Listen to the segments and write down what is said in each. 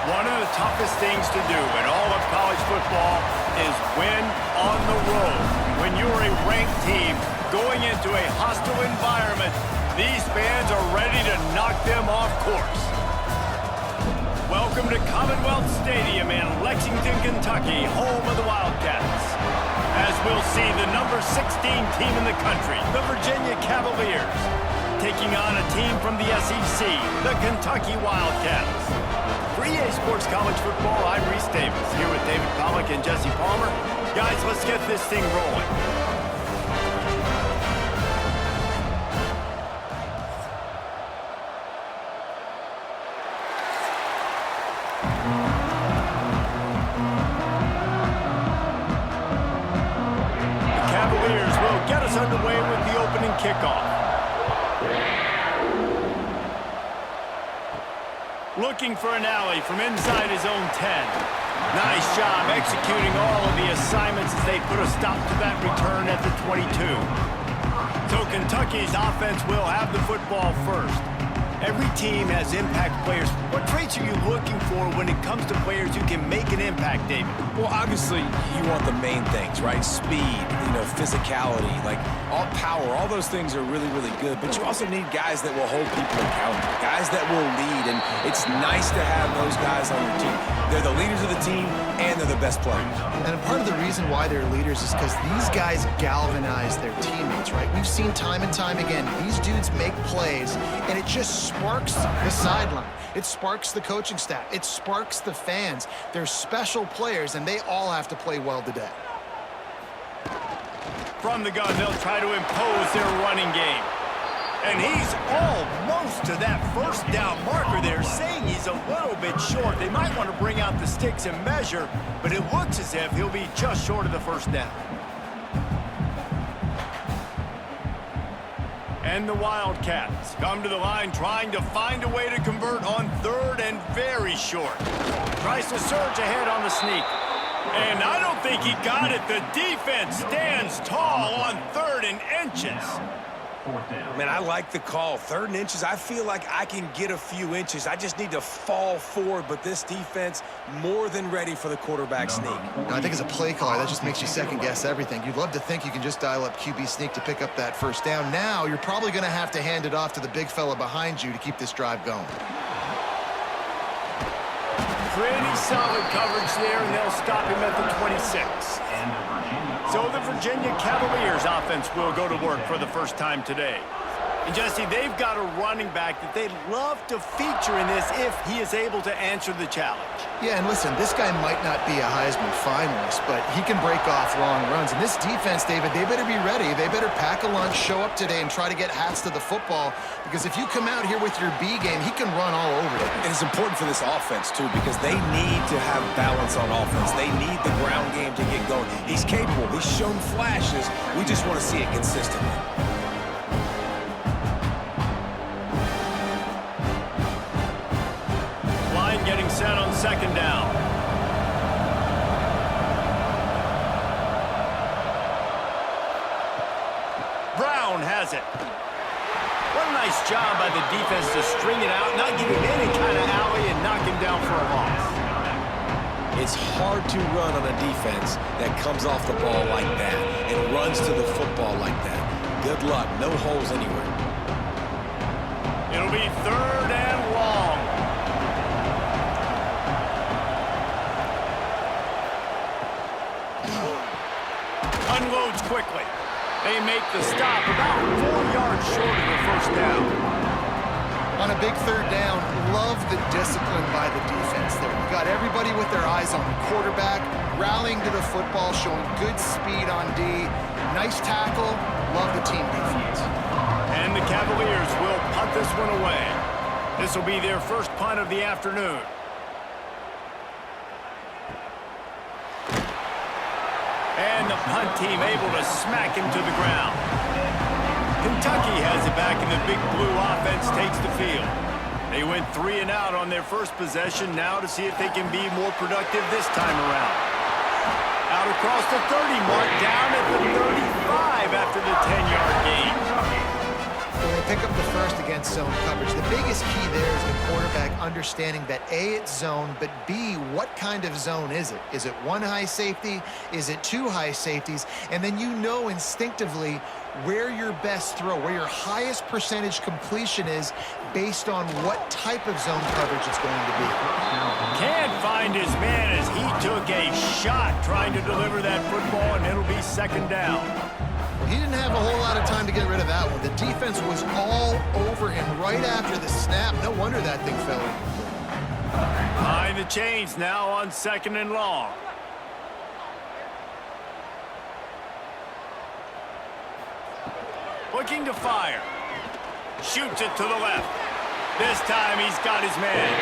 One of the toughest things to do in all of college football is win on the road. When you're a ranked team going into a hostile environment, these fans are ready to knock them off course. Welcome to Commonwealth Stadium in Lexington, Kentucky, home of the Wildcats. As we'll see the number 16 team in the country, the Virginia Cavaliers, taking on a team from the SEC, the Kentucky Wildcats. For EA Sports College Football, I'm Reese Davis, here with David Pollack and Jesse Palmer. Guys, let's get this thing rolling. The Cavaliers will get us underway with the opening kickoff. Looking for an alley from inside his own 10. Nice job executing all of the assignments as they put a stop to that return at the 22. So Kentucky's offense will have the football first. Every team has impact players. What traits are you looking for when it comes to players who can make an impact, David? Well, obviously, you want the main things, right? Speed, physicality, like all power, all those things are really, really good. But you also need guys that will hold people accountable, guys that will lead. And it's nice to have those guys on your team. They're the leaders of the team, and they're the best players. And part of the reason why they're leaders is because these guys galvanize their teammates, right? We've seen time and time again, these dudes make plays, and it just sparks the sideline. It sparks the coaching staff. It sparks the fans. They're special players, and they all have to play well today. From the gun, they'll try to impose their running game. And he's almost to that first down marker there, saying he's a little bit short. They might want to bring out the sticks and measure, but it looks as if he'll be just short of the first down. And the Wildcats come to the line trying to find a way to convert on third and very short. Tries to surge ahead on the sneak. And I don't think he got it. The defense stands tall on 3rd and inches. Man, I like the call. 3rd and inches, I feel like I can get a few inches. I just need to fall forward, but this defense more than ready for the quarterback sneak. I think as a play caller, that just makes you second-guess everything. You'd love to think you can just dial up QB sneak to pick up that first down. Now, you're probably going to have to hand it off to the big fella behind you to keep this drive going. Pretty solid coverage there, and they'll stop him at the 26. So the Virginia Cavaliers offense will go to work for the first time today. And Jesse, they've got a running back that they'd love to feature in this if he is able to answer the challenge. Yeah, and listen, this guy might not be a Heisman finalist, but he can break off long runs. And this defense, David, they better be ready. They better pack a lunch, show up today, and try to get hats to the football. Because if you come out here with your B game, he can run all over you. And it's important for this offense, too, because they need to have balance on offense. They need the ground game to get going. He's capable. He's shown flashes. We just want to see it consistently. Getting set on 2nd down. Brown has it. What a nice job by the defense to string it out, not give him any kind of alley, and knock him down for a loss. It's hard to run on a defense that comes off the ball like that and runs to the football like that. Good luck. No holes anywhere. It'll be 3rd and long. Unloads quickly. They make the stop about 4 yards short of the first down. On a big 3rd down, love the discipline by the defense there. You got everybody with their eyes on the quarterback, rallying to the football, showing good speed on D. Nice tackle. Love the team defense. And the Cavaliers will punt this one away. This will be their first punt of the afternoon. And the punt team able to smack him to the ground. Kentucky has it back, and the big blue offense takes the field. They went 3 and out on their first possession, now to see if they can be more productive this time around. Out across the 30 mark, down at the 35 after the 10-yard gain. When they pick up the first against zone coverage, the biggest key there is the quarterback understanding that A, it's zone, but B, what kind of zone is it? Is it one high safety? Is it two high safeties? And then you know instinctively where your best throw, where your highest percentage completion is based on what type of zone coverage it's going to be. Can't find his man as he took a shot trying to deliver that football, and it'll be second down. He didn't have a whole lot of time to get rid of that one. The defense was all over him right after the snap. No wonder that thing fell in. Behind the chains now on second and long. Looking to fire. Shoots it to the left. This time he's got his man.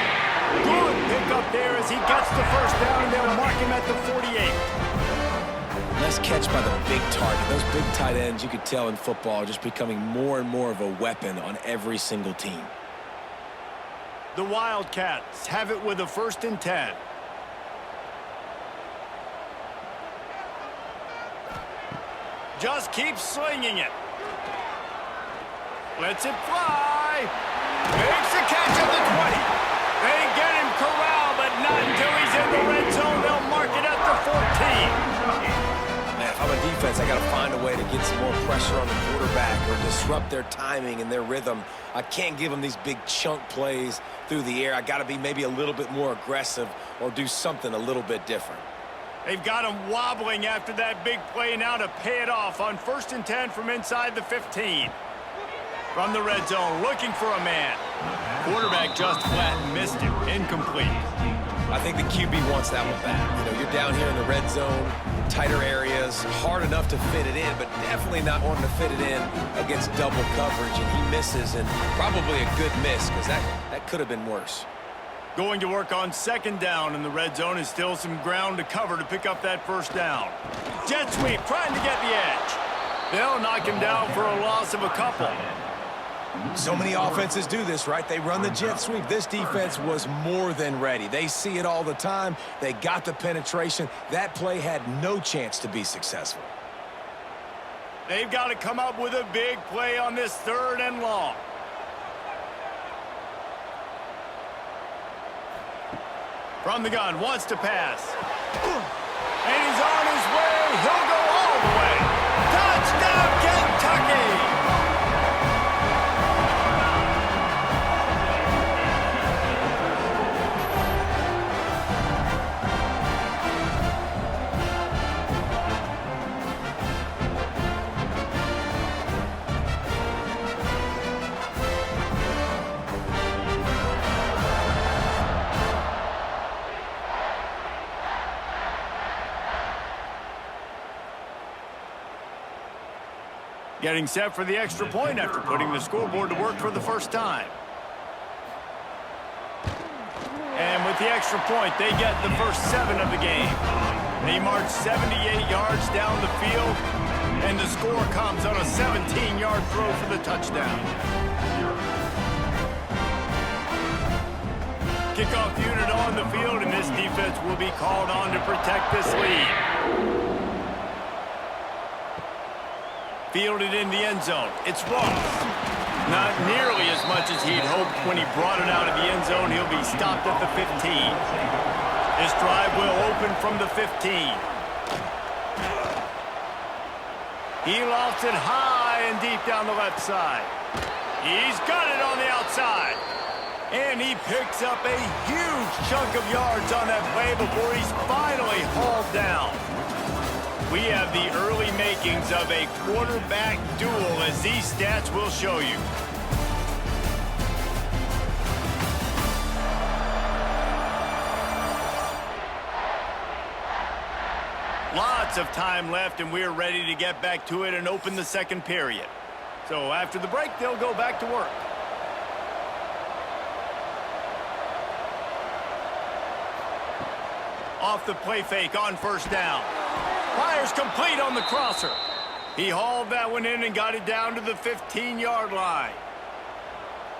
Good pick up there as he gets the first down, and they'll mark him at the 48. Nice catch by the big target. Those big tight ends, you could tell in football, are just becoming more and more of a weapon on every single team. The Wildcats have it with a 1st and 10. Just keeps slinging it. Lets it fly. Makes a catch at the 20. They get him corralled, but not until he's in the red zone. They'll mark it at the 14. Man, if I'm a defense, I got to find a way to get some more pressure on the quarterback or disrupt their timing and their rhythm. I can't give them these big chunk plays through the air. I got to be maybe a little bit more aggressive or do something a little bit different. They've got him wobbling after that big play now to pay it off on 1st and 10 from inside the 15. From the red zone, looking for a man. Quarterback just flat missed him. Incomplete. I think the QB wants that one back. You know, you're down here in the red zone, tighter areas, hard enough to fit it in, but definitely not wanting to fit it in against double coverage, and he misses, and probably a good miss because that could have been worse. Going to work on 2nd down in the red zone is still some ground to cover to pick up that 1st down. Jet sweep, trying to get the edge. They'll knock him down for a loss of a couple. So many offenses do this, right? They run the jet sweep. This defense was more than ready. They see it all the time. They got the penetration. That play had no chance to be successful. They've got to come up with a big play on this 3rd and long. From the gun, wants to pass. And he's on his way. He'll go all the way. Touchdown, Kentucky! Getting set for the extra point after putting the scoreboard to work for the first time. And with the extra point, they get the first 7 of the game. They march 78 yards down the field, and the score comes on a 17-yard throw for the touchdown. Kickoff unit on the field, and this defense will be called on to protect this lead. Fielded in the end zone. It's Ross. Not nearly as much as he'd hoped when he brought it out of the end zone. He'll be stopped at the 15. This drive will open from the 15. He lofts it high and deep down the left side. He's got it on the outside. And he picks up a huge chunk of yards on that play before he's finally hauled down. We have the early makings of a quarterback duel, as these stats will show you. Lots of time left, and we're ready to get back to it and open the second period. So after the break, they'll go back to work. Off the play fake on 1st down. Fires complete on the crosser. He hauled that one in and got it down to the 15-yard line.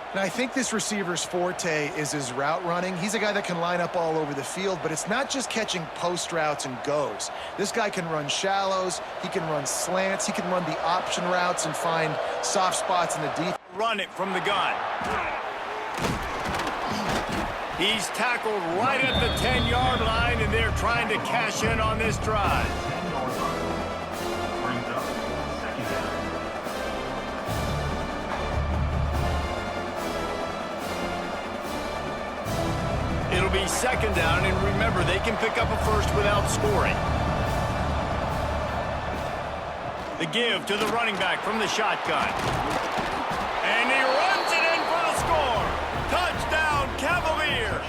And I think this receiver's forte is his route running. He's a guy that can line up all over the field, but it's not just catching post routes and goes. This guy can run shallows, he can run slants, he can run the option routes and find soft spots in the defense. Run it from the gun. He's tackled right at the 10-yard line, and they're trying to cash in on this drive. Brings up second down. It'll be second down, and remember, they can pick up a first without scoring. The give to the running back from the shotgun. And he runs it in for the score. Touchdown, Cavaliers.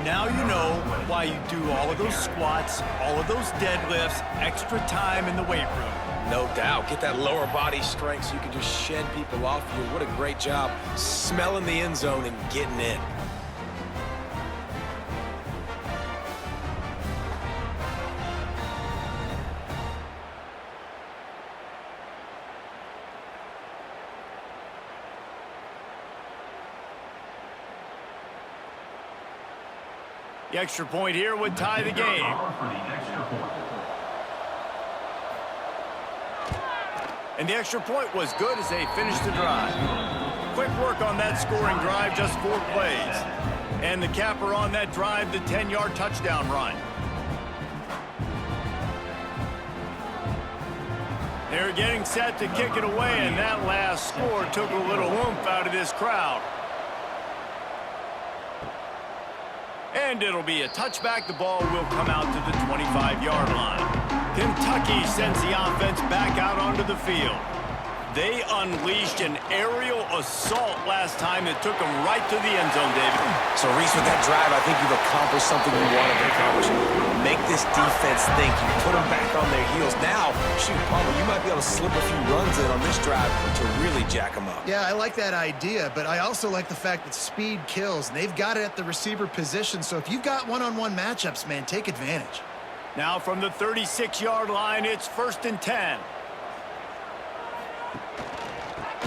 Now you know why you do all of those squats, all of those deadlifts, extra time in the weight room. No doubt. Get that lower body strength so you can just shed people off you. What a great job smelling the end zone and getting in. The extra point here would tie the game. For the extra point. And the extra point was good as they finished the drive. Quick work on that scoring drive, just 4 plays. And the capper on that drive, the 10-yard touchdown run. They're getting set to kick it away, and that last score took a little oomph out of this crowd. And it'll be a touchback. The ball will come out to the 25-yard line. Kentucky sends the offense back out onto the field. They unleashed an aerial assault last time that took them right to the end zone, David. So, Reese, with that drive, I think you've accomplished something you wanted to accomplish. Make this defense think. You put them back on their heels. Now, shoot, Palmer, you might be able to slip a few runs in on this drive to really jack them up. Yeah, I like that idea, but I also like the fact that speed kills. And they've got it at the receiver position, so if you've got one-on-one matchups, man, take advantage. Now from the 36-yard line, it's 1st and 10.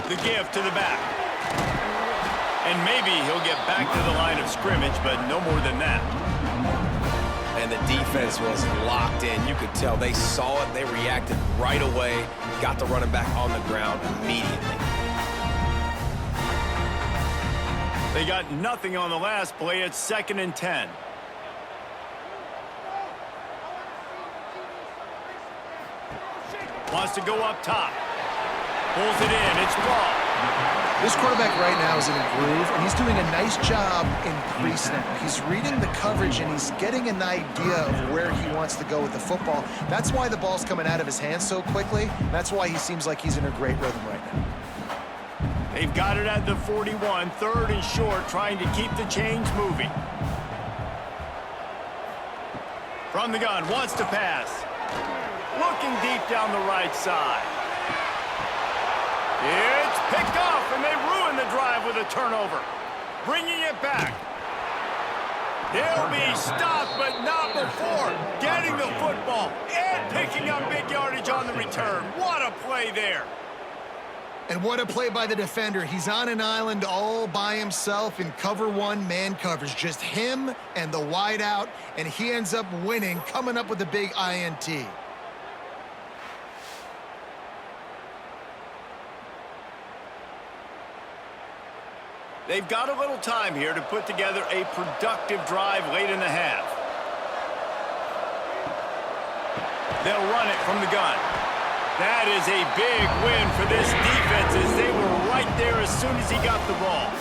The give to the back. And maybe he'll get back to the line of scrimmage, but no more than that. And the defense was locked in. You could tell they saw it. They reacted right away. Got the running back on the ground immediately. They got nothing on the last play. It's 2nd and 10. Wants to go up top. Pulls it in. It's ball. This quarterback right now is in a groove, and he's doing a nice job in pre-snap. He's reading the coverage, and he's getting an idea of where he wants to go with the football. That's why the ball's coming out of his hands so quickly. That's why he seems like he's in a great rhythm right now. They've got it at the 41, 3rd and short, trying to keep the chains moving. From the gun, wants to pass. Looking deep down the right side. It's picked off, and they ruin the drive with a turnover. Bringing it back. He'll be stopped, but not before getting the football and picking up big yardage on the return. What a play there. And what a play by the defender. He's on an island all by himself in cover 1 man coverage. Just him and the wide out, and he ends up winning, coming up with a big INT. They've got a little time here to put together a productive drive late in the half. They'll run it from the gun. That is a big win for this defense as they were right there as soon as he got the ball.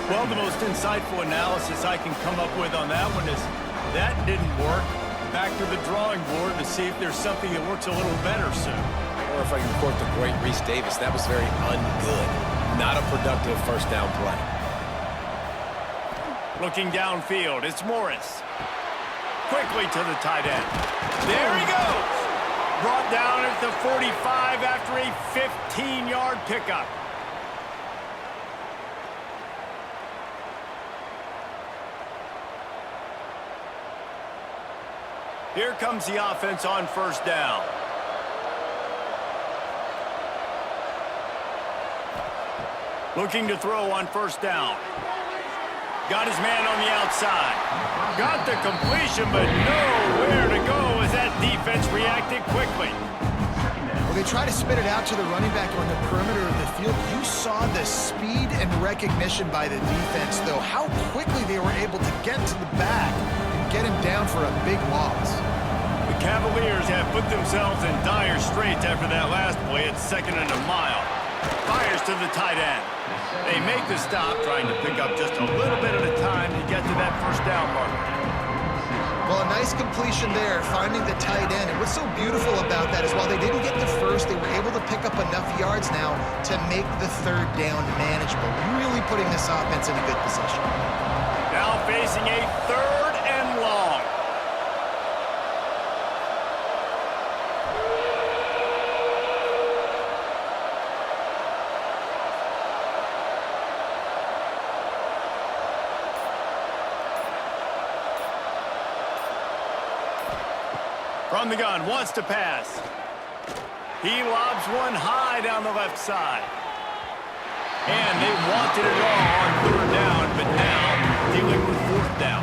Well, the most insightful analysis I can come up with on that one is that didn't work. Back to the drawing board to see if there's something that works a little better soon. Or if I can quote the great Reese Davis, that was very ungood. Not a productive first down play. Looking downfield, it's Morris. Quickly to the tight end. There he goes. Brought down at the 45 after a 15-yard pickup. Here comes the offense on 1st down. Looking to throw on 1st down. Got his man on the outside. Got the completion, but nowhere to go as that defense reacted quickly. Well, They try to spit it out to the running back on the perimeter of the field. You saw the speed and recognition by the defense, though, how quickly they were able to get to the back and get him down for a big loss. The Cavaliers have put themselves in dire straits after that last play at 2nd and a mile. Fires to the tight end. They make the stop, trying to pick up just a little bit at a time to get to that first down marker. Well, a nice completion there, finding the tight end. And what's so beautiful about that is while they didn't get the first, they were able to pick up enough yards now to make the third down manageable. Really putting this offense in a good position. Now facing a 3rd and long. From the gun, wants to pass. He lobs one high down the left side. And they wanted it all on 3rd down, but now dealing with 4th down.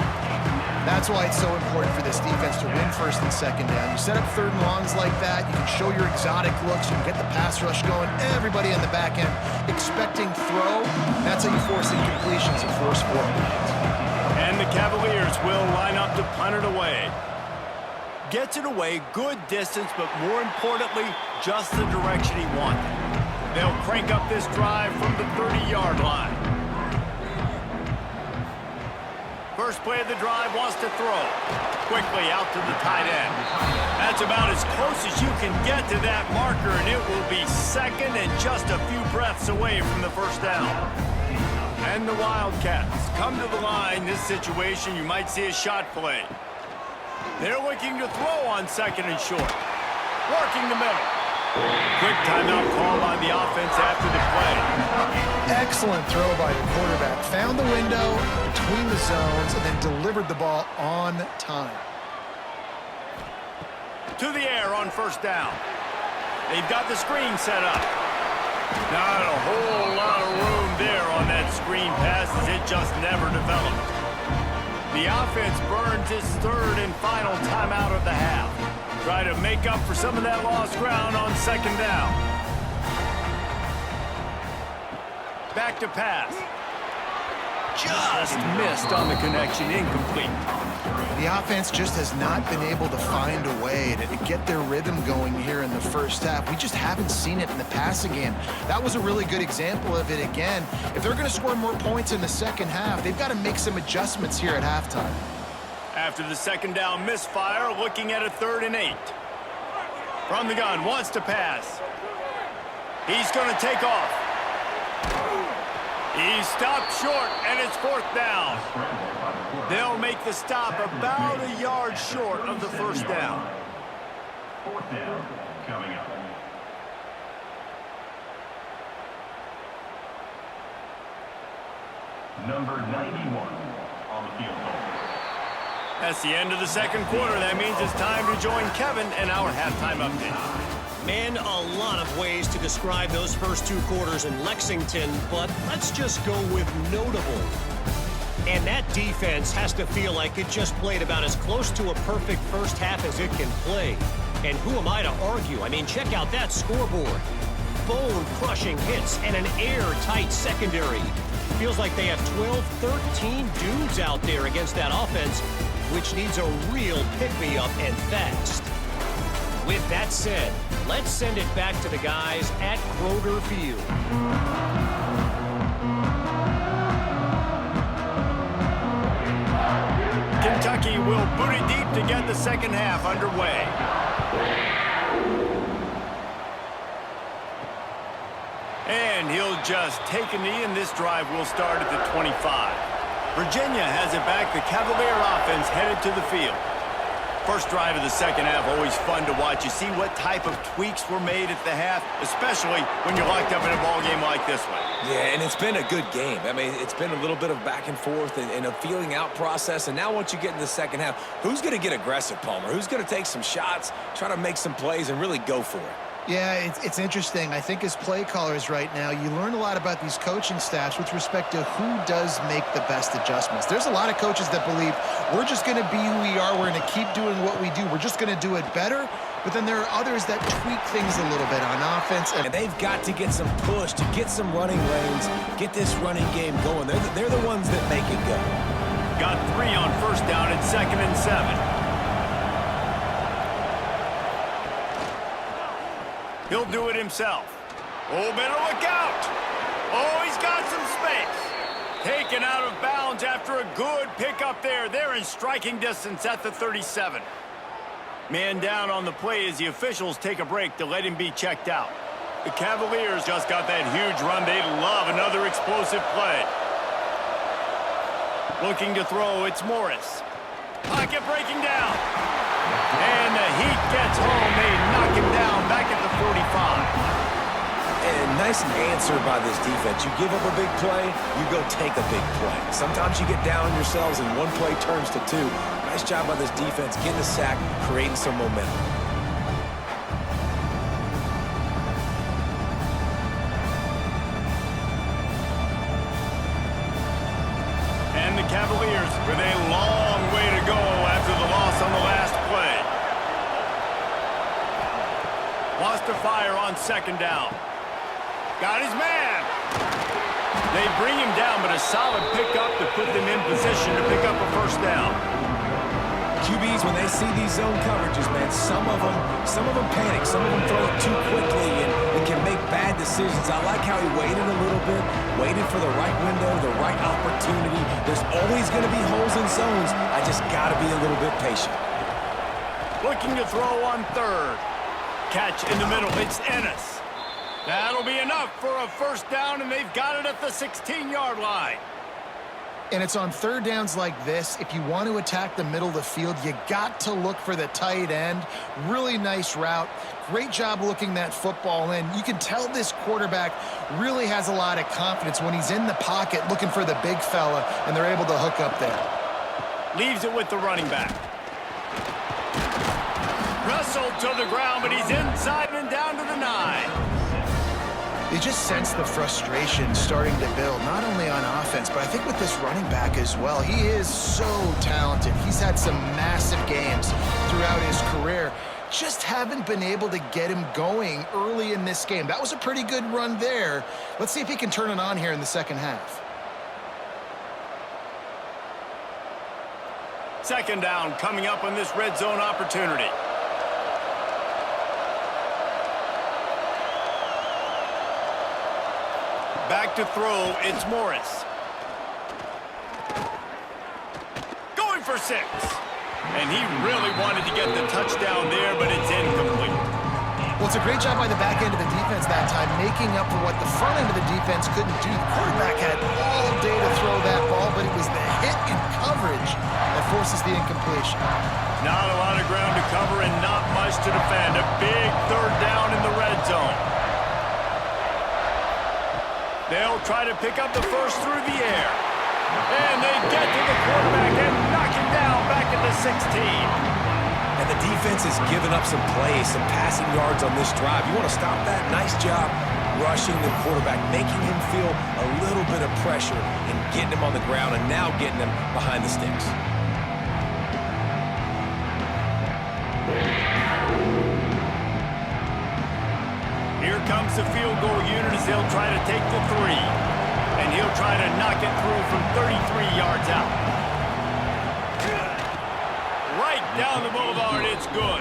That's why it's so important for this defense to win 1st and 2nd down. You set up 3rd and longs like that, you can show your exotic looks, you can get the pass rush going, everybody in the back end expecting throw. That's how you force incompletions and force 4 points. And the Cavaliers will line up to punt it away. Gets it away, good distance, but more importantly, just the direction he wanted. They'll crank up this drive from the 30-yard line. First play of the drive, wants to throw. Quickly out to the tight end. That's about as close as you can get to that marker, and it will be 2nd and just a few breaths away from the first down. And the Wildcats come to the line. This situation, you might see a shot play. They're looking to throw on 2nd and short. Working the middle. Quick timeout call on the offense after the play. Excellent throw by the quarterback. Found the window between the zones and then delivered the ball on time. To the air on 1st down. They've got the screen set up. Not a whole lot of room there on that screen pass as it just never developed. The offense burns its 3rd and final timeout of the half. Try to make up for some of that lost ground on 2nd down. Back to pass. Just missed on the connection, incomplete. The offense just has not been able to find a way to get their rhythm going here in the first half. We just haven't seen it in the passing game. That was a really good example of it again. If they're going to score more points in the second half, they've got to make some adjustments here at halftime. After the 2nd down misfire, looking at a 3rd and 8. From the gun, wants to pass. He's going to take off. He stopped short, and it's 4th down. They'll make the stop about a yard short of the first down. 4th down coming up. Number 91 on the field. That's the end of the 2nd quarter. That means it's time to join Kevin and our halftime update. Man, a lot of ways to describe those first 2 quarters in Lexington, but let's just go with notable. And that defense has to feel like it just played about as close to a perfect first half as it can play. And who am I to argue? I mean, check out that scoreboard. Bone-crushing hits and an airtight secondary. Feels like they have 12, 13 dudes out there against that offense, which needs a real pick-me-up and fast. With that said, let's send it back to the guys at Kroger Field. Kentucky will boot it deep to get the second half underway. And he'll just take a knee, and this drive will start at the 25. Virginia has it back. The Cavalier offense headed to the field. First drive of the second half, always fun to watch. You see what type of tweaks were made at the half, especially when you're locked up in a ball game like this one. Yeah, and it's been a good game. I mean, it's been a little bit of back and forth and a feeling out process. And now once you get in the second half, who's going to get aggressive, Palmer? Who's going to take some shots, try to make some plays, and really go for it? Yeah, it's interesting. I think as play callers right now, you learn a lot about these coaching staffs with respect to who does make the best adjustments. There's a lot of coaches that believe we're just going to be who we are. We're going to keep doing what we do. We're just going to do it better. but then there are others that tweak things a little bit on offense. And they've got to get some push to get some running lanes, get this running game going. They're the ones that make it go. Got 3 on first down at 2nd and 7. He'll do it himself. Oh, better look out. Oh, he's got some space. Taken out of bounds after a good pickup there. They're in striking distance at the 37. Man down on the play as the officials take a break to let him be checked out. The Cavaliers just got that huge run. They love another explosive play. Looking to throw, it's Morris. Pocket breaking down. And the Heat gets home. They knock him down back at the 45. And nice answer by this defense. You give up a big play, you go take a big play. Sometimes you get down on yourselves and one play turns to 2. Nice job by this defense, getting a sack, creating some momentum. And the Cavaliers with a long way to go after the loss on the last play. Lost to fire on 2nd down. Got his man. They bring him down, but a solid pickup to put them in position to pick up a first down. QBs, when they see these zone coverages, man, some of them panic. Some of them throw it too quickly and can make bad decisions. I like how he waited a little bit, waited for the right window, the right opportunity. There's always going to be holes in zones. I just got to be a little bit patient. Looking to throw on 3rd. Catch in the middle. It's Ennis. That'll be enough for a first down, and they've got it at the 16-yard line. And it's on 3rd downs like this. If you want to attack the middle of the field, you got to look for the tight end. Really nice route. Great job looking that football in. You can tell this quarterback really has a lot of confidence when he's in the pocket looking for the big fella, and they're able to hook up there. Leaves it with the running back. Wrestled to the ground, but he's inside and down to the 9. You just sense the frustration starting to build, not only on offense, but I think with this running back as well. He is so talented. He's had some massive games throughout his career. Just haven't been able to get him going early in this game. That was a pretty good run there. Let's see if he can turn it on here in the second half. 2nd down coming up on this red zone opportunity. Back to throw, it's Morris. Going for 6. And he really wanted to get the touchdown there, but it's incomplete. Well, it's a great job by the back end of the defense that time, making up for what the front end of the defense couldn't do. The quarterback had all day to throw that ball, but it was the hit in coverage that forces the incompletion. Not a lot of ground to cover and not much to defend. A big 3rd down in the red zone. They'll try to pick up the first through the air. And they get to the quarterback and knock him down back at the 16. And the defense has given up some plays, some passing yards on this drive. You want to stop that? Nice job rushing the quarterback, making him feel a little bit of pressure and getting him on the ground and now getting him behind the sticks. Here comes the field goal unit as they'll try to take the 3. And he'll try to knock it through from 33 yards out. Right down the boulevard, it's good.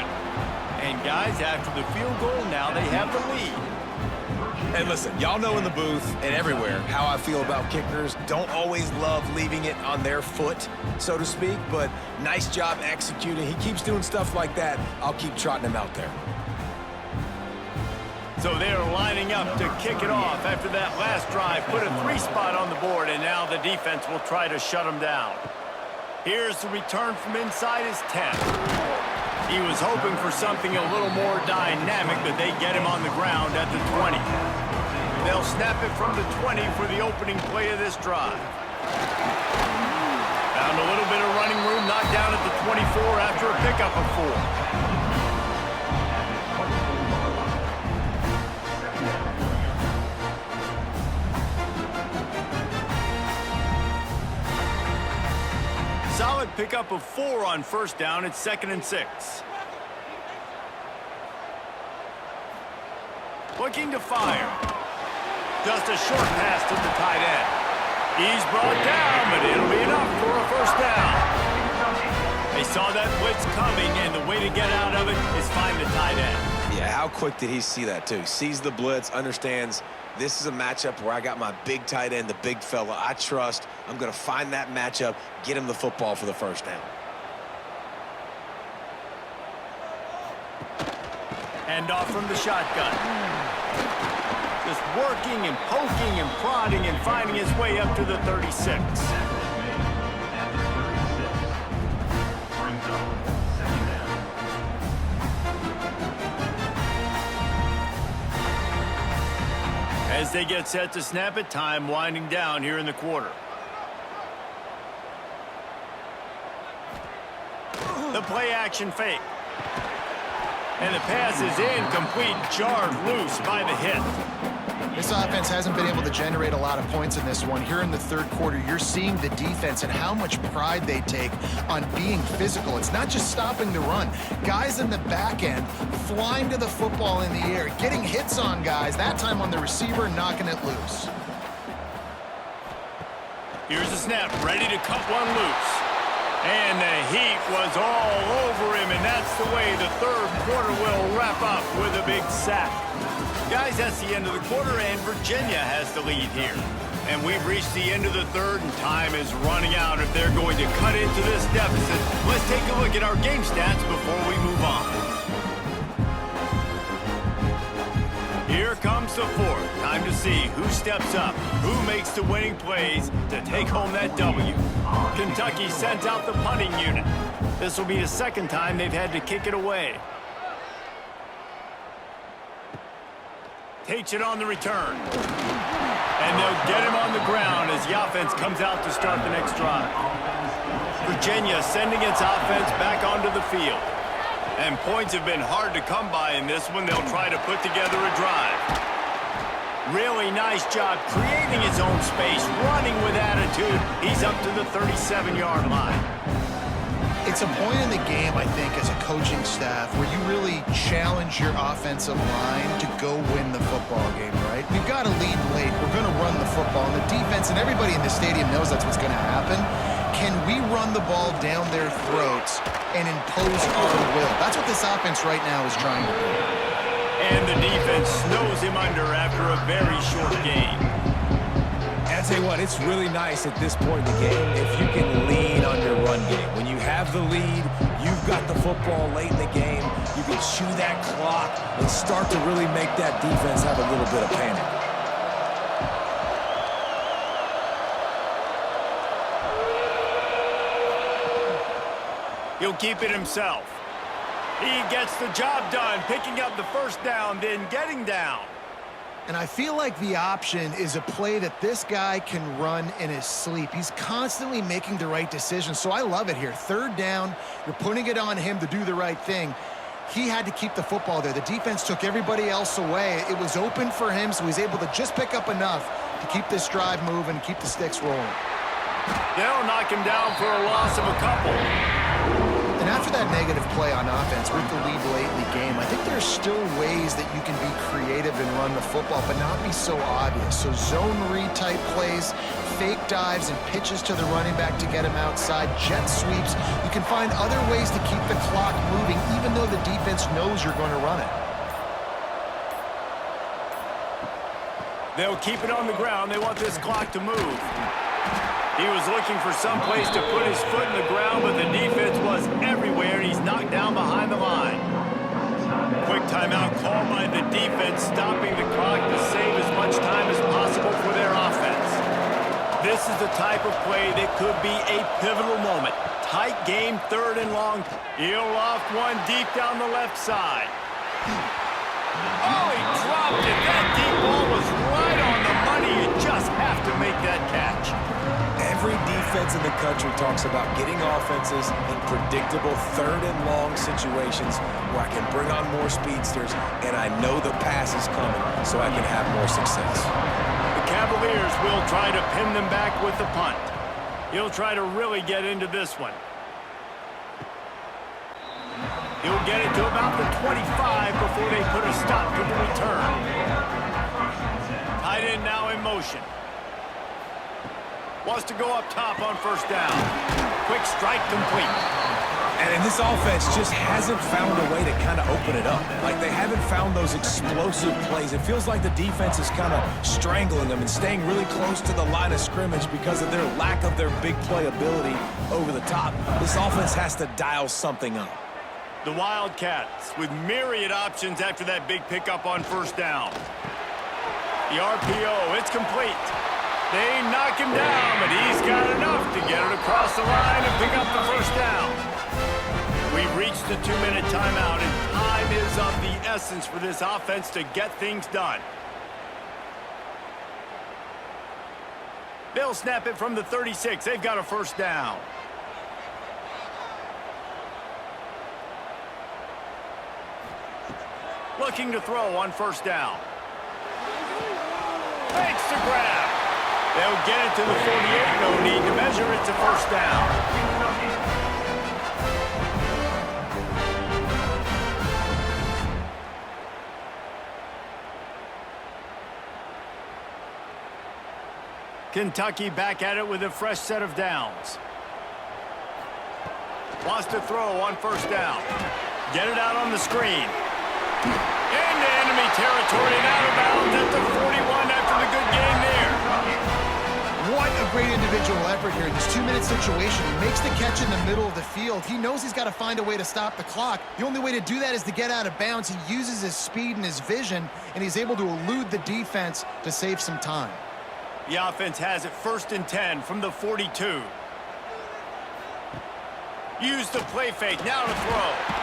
And guys, after the field goal, now they have the lead. And listen, y'all know in the booth and everywhere how I feel about kickers. Don't always love leaving it on their foot, so to speak, but nice job executing. He keeps doing stuff like that. I'll keep trotting him out there. So they're lining up to kick it off after that last drive. Put a 3 spot on the board, and now the defense will try to shut them down. Here's the return from inside his 10. He was hoping for something a little more dynamic, but they get him on the ground at the 20. They'll snap it from the 20 for the opening play of this drive. Found a little bit of running room, knocked down at the 24 after a pickup of 4. Solid pickup of 4 on first down at 2nd and 6. looking to fire. Just a short pass to the tight end. He's brought down, but it'll be enough for a first down. They saw that blitz coming, and the way to get out of it is find the tight end. Yeah, how quick did he see that, too? Sees the blitz, understands this is a matchup where I got my big tight end, the big fella I trust. I'm going to find that matchup, get him the football for the first down. Hand off from the shotgun. Just working and poking and prodding and finding his way up to the 36. As they get set to snap it, time winding down here in the quarter. The play action fake. And the pass is incomplete, jarred loose by the hit. This offense hasn't been able to generate a lot of points in this one. Here in the third quarter, you're seeing the defense and how much pride they take on being physical. It's not just stopping the run. Guys in the back end flying to the football in the air, getting hits on guys, that time on the receiver, knocking it loose. Here's the snap, ready to cut one loose. And the heat was all over him, and that's the way the third quarter will wrap up with a big sack. Guys, that's the end of the quarter, and Virginia has the lead here. And we've reached the end of the third, and time is running out if they're going to cut into this deficit. Let's take a look at our game stats before we move on. Here comes the fourth. Time to see who steps up, who makes the winning plays to take home that W. Kentucky sends out the punting unit. This will be the second time they've had to kick it away. Takes it on the return. And they'll get him on the ground as the offense comes out to start the next drive. Virginia sending its offense back onto the field. And points have been hard to come by in this one. They'll try to put together a drive. Really nice job creating his own space, running with attitude. He's up to the 37-yard line. It's a point in the game, I think, as a coaching staff where you really challenge your offensive line to go win the football game, right? We've got to lead late. We're going to run the football. And the defense and everybody in the stadium knows that's what's going to happen. Can we run the ball down their throats and impose our will? That's what this offense right now is trying to do. And the defense snows him under after a very short game. And I tell you what, it's really nice at this point in the game if you can lean on your run game. When you have the lead, you've got the football late in the game, you can chew that clock and start to really make that defense have a little bit of panic. He'll keep it himself. He gets the job done, picking up the first down, then getting down. And I feel like the option is a play that this guy can run in his sleep. He's constantly making the right decision, so I love it here. Third down, you're putting it on him to do the right thing. He had to keep the football there. The defense took everybody else away. It was open for him, so he's able to just pick up enough to keep this drive moving, keep the sticks rolling. They'll knock him down for a loss of a couple. And after that negative play on offense with the lead late in the game, I think there's still ways that you can be creative and run the football, but not be so obvious. So zone read type plays, fake dives and pitches to the running back to get him outside, jet sweeps. You can find other ways to keep the clock moving, even though the defense knows you're going to run it. They'll keep it on the ground. They want this clock to move. He was looking for some place to put his foot in the ground, but the defense was everywhere, and he's knocked down behind the line. Quick timeout called by the defense, stopping the clock to save as much time as possible for their offense. This is the type of play that could be a pivotal moment. Tight game, third and long. He'll loft one deep down the left side. Oh, he dropped it. That deep ball was right on the money. You just have to make that catch. Every defense in the country talks about getting offenses in predictable third and long situations where I can bring on more speedsters and I know the pass is coming so I can have more success. The Cavaliers will try to pin them back with the punt. He'll try to really get into this one. He'll get it to about the 25 before they put a stop to the return. motion. Wants to go up top on first down. Quick strike complete. And this offense just hasn't found a way to kind of open it up. Like, they haven't found those explosive plays. It feels like the defense is kind of strangling them and staying really close to the line of scrimmage because of their lack of their big play ability over the top. This offense has to dial something up. The Wildcats with myriad options after that big pickup on first down. The RPO, it's complete. They knock him down, but he's got enough to get it across the line and pick up the first down. We've reached the 2-minute timeout, and time is of the essence for this offense to get things done. They'll snap it from the 36. They've got a first down. Looking to throw on first down. Fakes the grab. They'll get it to the 48. No need to measure. It's a first down. Kentucky back at it with a fresh set of downs. Wants to throw on first down. Get it out on the screen. Into enemy territory and out of bounds at the 41 after the good game there. What a great individual effort here in this 2-minute situation. He makes the catch in the middle of the field. He knows he's got to find a way to stop the clock. The only way to do that is to get out of bounds. He uses his speed and his vision, and he's able to elude the defense to save some time. The offense has it 1st and 10 from the 42. Use the play fake, now to throw.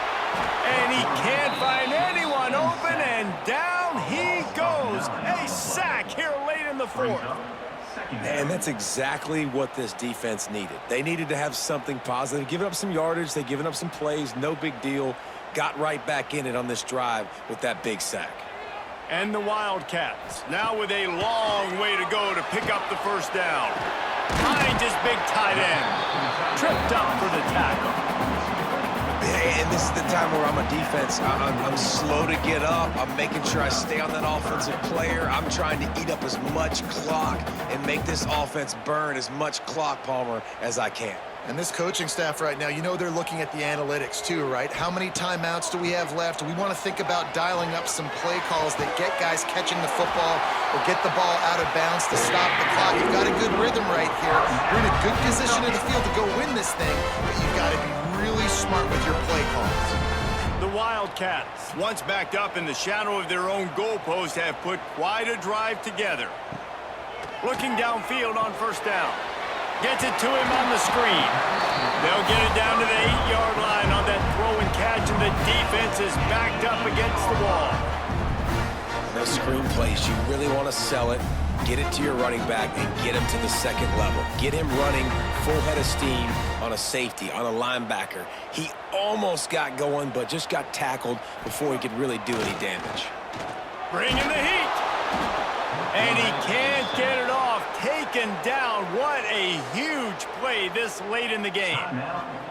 And he can't find anyone open, and down he goes. A sack here late in the 4th. And that's exactly what this defense needed. They needed to have something positive. Giving up some yardage, they've given up some plays, no big deal. Got right back in it on this drive with that big sack. And the Wildcats, now with a long way to go to pick up the first down. Finds his big tight end. Tripped up for the tackle. And this is the time where I'm a defense. I'm slow to get up. I'm making sure I stay on that offensive player. I'm trying to eat up as much clock and make this offense burn as much clock, Palmer, as I can. And this coaching staff right now, you know they're looking at the analytics too, right? How many timeouts do we have left? We want to think about dialing up some play calls that get guys catching the football or get the ball out of bounds to stop the clock. You've got a good rhythm right here. You're in a good position in the field to go win this thing, but you've got to be really smart with your play calls. The Wildcats, once backed up in the shadow of their own goalpost, have put quite a drive together. Looking downfield on first down. Gets it to him on the screen. They'll get it down to the 8-yard line on that throw and catch, and the defense is backed up against the wall. Those screen plays, you really want to sell it, get it to your running back, and get him to the second level. Get him running full head of steam on a safety, on a linebacker. He almost got going, but just got tackled before he could really do any damage. Bringing the heat. And he can't get it off. Taken down. What a huge play this late in the game.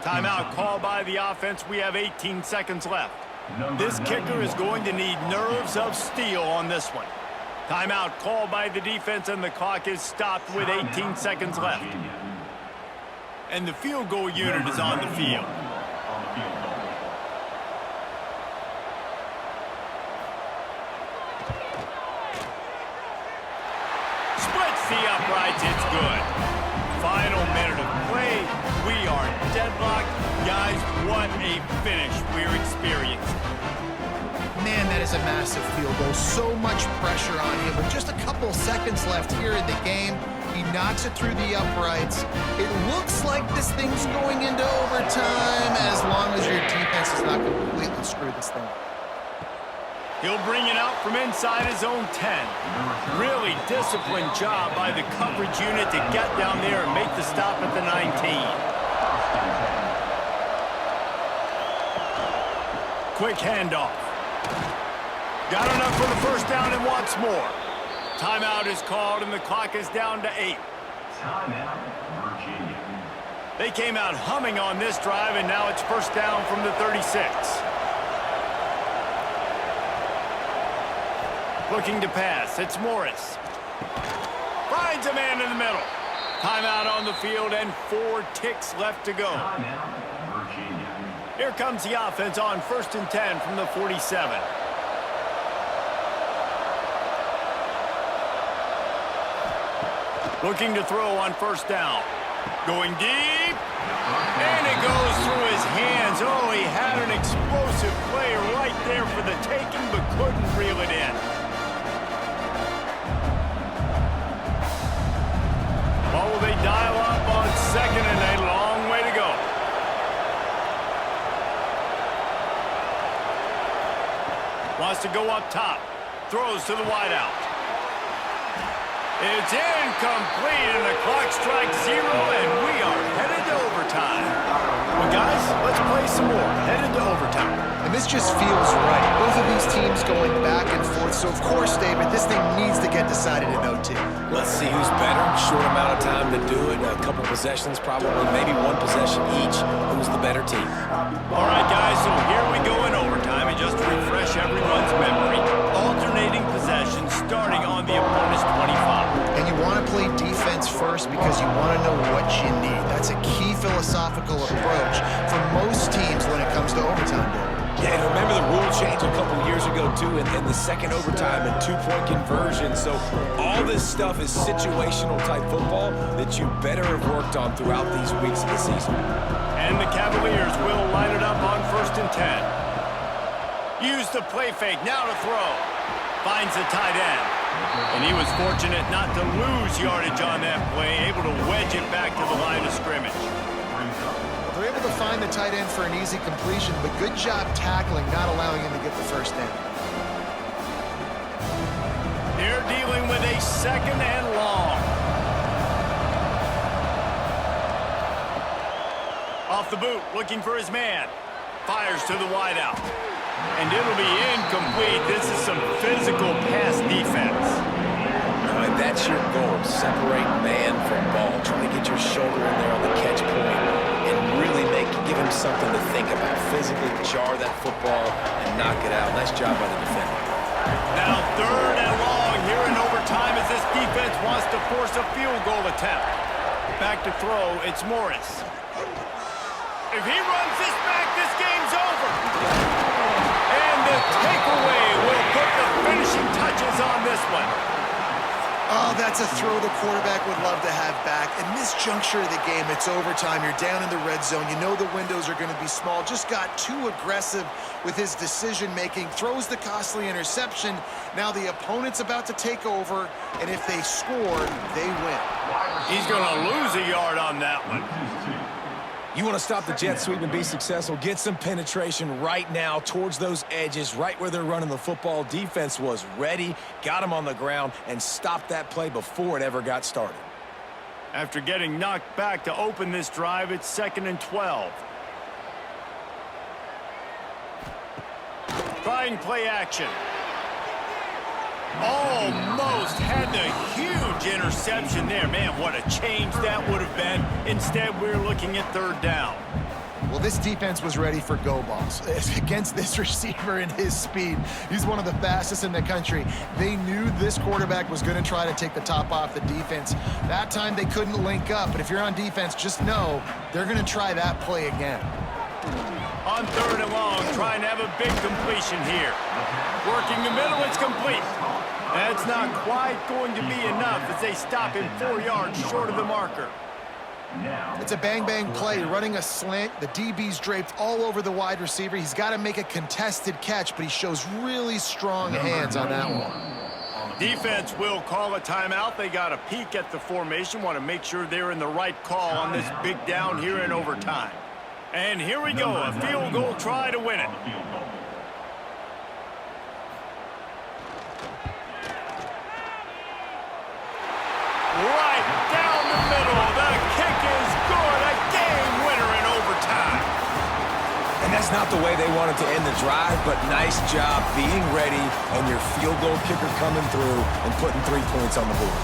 Timeout called by the offense. We have 18 seconds left. This kicker is going to need nerves of steel on this one. Timeout called by the defense, and the clock is stopped with 18 seconds left. And the field goal unit is on the field. Splits the uprights, it's good. Final minute of play. We are deadlocked. Guys, what a finish we're experiencing. Man, that is a massive field goal. So much pressure on him. With just a couple seconds left here in the game, he knocks it through the uprights. It looks like this thing's going into overtime as long as your defense does not completely screw this thing up. He'll bring it out from inside his own 10. Really disciplined job by the coverage unit to get down there and make the stop at the 19. Quick handoff. Got enough for the first down and wants more. Timeout is called and the clock is down to 8. Timeout, Virginia. They came out humming on this drive, and now it's first down from the 36. Looking to pass, it's Morris. finds a man in the middle. Timeout on the field and 4 ticks left to go. Timeout, Virginia. Here comes the offense on 1st and 10 from the 47. Looking to throw on 1st down. Going deep. And it goes through his hands. Oh, he had an explosive play right there for the taking, but couldn't reel it in. What will they dial up on 2nd and a long way to go? Wants to go up top. Throws to the wideout. It's incomplete, and the clock strikes 0, and we are headed to overtime. Well, guys, let's play some more. Headed to overtime. And this just feels right. Both of these teams going back and forth. So, of course, David, this thing needs to get decided in OT. Let's see who's better. Short amount of time to do it. A couple possessions, probably maybe 1 possession each. Who's the better team? All right, guys, so here we go in overtime. And just to refresh everyone's memory, alternating possessions starting on the opponent's 25. And you want to play defense first because you want to know what you need. That's a key philosophical approach for most teams when it comes to overtime, David. Yeah, and remember the rule change a couple years ago, too, in the second overtime and 2-point conversion. So all this stuff is situational-type football that you better have worked on throughout these weeks of the season. And the Cavaliers will line it up on 1st and 10. Use the play fake, now to throw. Finds the tight end. And he was fortunate not to lose yardage on that play, able to wedge it back to the line of scrimmage. They're able to find the tight end for an easy completion, but good job tackling, not allowing him to get the first down. They're dealing with a 2nd and long. Off the boot, looking for his man. Fires to the wideout. And it'll be incomplete. This is some physical pass defense. All right, that's your goal. Separate man from ball. Try to get your shoulder in there on the catch point and really give him something to think about. Physically jar that football and knock it out. Nice job by the defender. Now 3rd and long here in overtime as this defense wants to force a field goal attempt. Back to throw, it's Morris. If he runs this back, this game's over. And the takeaway will put the finishing touches on this one. Oh, that's a throw the quarterback would love to have back. In this juncture of the game, it's overtime. You're down in the red zone. You know the windows are going to be small. Just got too aggressive with his decision-making. Throws the costly interception. Now the opponent's about to take over, and if they score, they win. He's going to lose a yard on that one. You want to stop the jet sweep and be successful, get some penetration right now towards those edges, right where they're running the football. Defense was ready, got him on the ground, and stopped that play before it ever got started. After getting knocked back to open this drive, it's 2nd and 12. Trying play action. Almost had the huge interception there. Man, what a change that would have been. Instead, we're looking at 3rd down. Well, this defense was ready for go balls. Against this receiver and his speed, he's one of the fastest in the country. They knew this quarterback was going to try to take the top off the defense. That time they couldn't link up, but if you're on defense, just know they're going to try that play again. On 3rd and long, trying to have a big completion here. Working the middle, it's complete. That's not quite going to be enough as they stop him 4 yards short of the marker. It's a bang-bang play, running a slant. The DB's draped all over the wide receiver. He's got to make a contested catch, but he shows really strong hands on that one. Defense will call a timeout. They got a peek at the formation, want to make sure they're in the right call on this big down here in overtime. And here we go, a field goal try to win it. Right down the middle. The kick is good. A game winner in overtime. And that's not the way they wanted to end the drive, but nice job being ready and your field goal kicker coming through and putting 3 points on the board.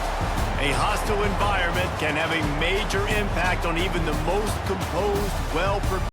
A hostile environment can have a major impact on even the most composed, well-prepared